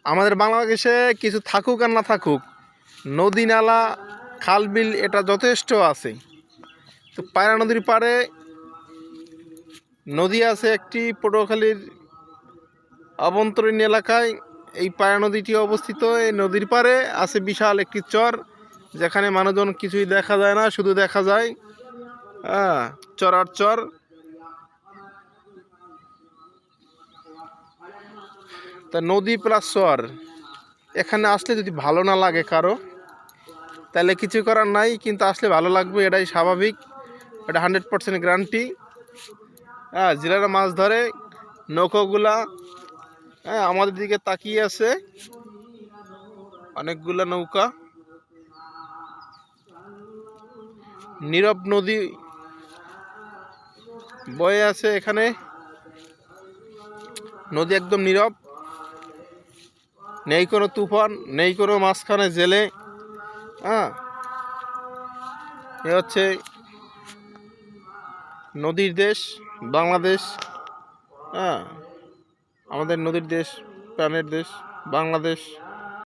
আমাদের বাংলাদেশে কিছু থাকুক আর না থাকুক, নদী নালা খাল বিল এটা যথেষ্ট আছে। তো পায়রা নদীর পাড়ে নদী আছে একটি, পটুয়াখালীর অভ্যন্তরীণ এলাকায় এই পায়রা নদীটি অবস্থিত। এই নদীর পাড়ে আছে বিশাল একটি চর, যেখানে মানুষজন কিছুই দেখা যায় না, শুধু দেখা যায় চর আর চর। তা নদী প্লাস চর, এখানে আসলে যদি ভালো না লাগে কারো, তাহলে কিছু করার নাই, কিন্তু আসলে ভালো লাগবে, এটাই স্বাভাবিক, এটা 100% গ্যারান্টি। জেলেরা মাছ ধরে, নৌকাগুলা আমাদের দিকে তাকিয়ে আছে, অনেকগুলা নৌকা। নীরব নদী বয়ে আছে এখানে, নদী একদম নীরব, নেই কোনো তুফান, নেই কোনো মাঝখানে জেলে। এ হচ্ছে নদীর দেশ বাংলাদেশ। আমাদের নদীর দেশ, প্রাণের দেশ বাংলাদেশ।